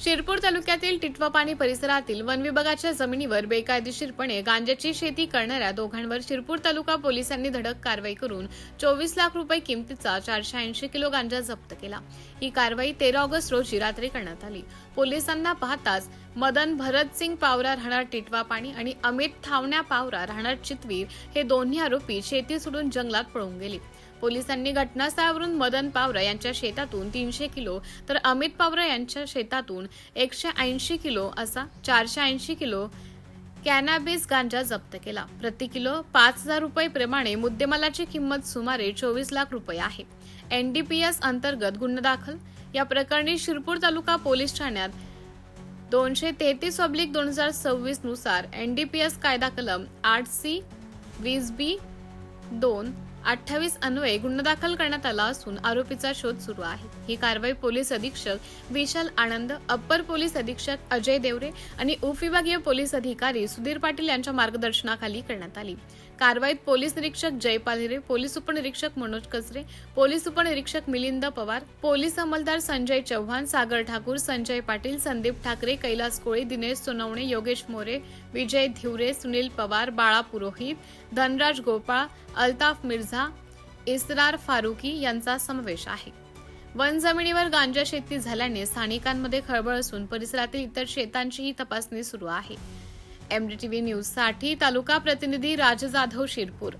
शिरपूर तालुक्यातील टिटवापाणी परिसरातील वन विभागाच्या जमिनीवर बेकायदेशीरपणे गांजाची शेती करणाऱ्या दोघांवर शिरपूर तालुका पोलिसांनी धडक कारवाई करून 24 लाख रुपये किमतीचा 480 किलो गांजा जप्त केला। ही कारवाई 13 ऑगस्ट रोजी रात्री करण्यात आली। पोलिसांना पाहताच मदन भरतसिंग पावरा राहणार टिटवापाणी आणि अमित थावण्या पावरा राहणार चितवीर हे दोन्ही आरोपी शेती सोडून जंगलात पळून गेले। पोलिसांनी घटनास्थळावरून मदन पावरा यांच्या शेतातून 300 किलो तर अमित पावरा यांच्या शेतातून 180 किलो असा 480 किलो कॅनॅबिस गांजा जप्त केला। प्रति किलो 5000 रुपये प्रमाणे मुद्देमालाची किंमत सुमारे 24 लाख रुपये आहे। एनडीपीएस अंतर्गत गुन्हा दाखल। या प्रकरणी शिरपूर तालुका पोलीस ठाण्यात 233/2026 नुसार एनडीपीएस कायदा कलम 8C 20B 228 अन्वये गुन्हा दाखल करण्यात आला असून आरोपीचा शोध सुरू आहे। ही कारवाई पोलीस अधीक्षक विशाल आनंद, अप्पर पोलीस अधीक्षक अजय देवरे आणि उपविभागीय पोलीस अधिकारी सुधीर पाटील यांच्या मार्गदर्शनाखाली करण्यात आली। कारवाईत पोलीस निरीक्षक जयपाल हिरे, पोलीस उपनिरीक्षक मनोज कचरे, पोलीस उपनिरीक्षक मिलिंद पवार, पोलीस अंमलदार संजय चव्हाण, सागर ठाकूर, संजय पाटील, संदीप ठाकरे, कैलास कोळे, दिनेश सोनवणे, योगेश मोरे, विजय धिवरे, सुनील पवार, बाळा पुरोहित, धनराज गोपाळ, अल्ताफ मिर्झा, इसरार फारुकी यांचा समावेश आहे। वन जमिनीवर गांजा शेती झाल्याने स्थानिकांमध्ये खळबळ असून परिसरातील इतर शेतांचीही तपासणी सुरू आहे। एमडीटीव्ही न्यूज साठी तालुका प्रतिनिधी राज जाधव, शिरपूर।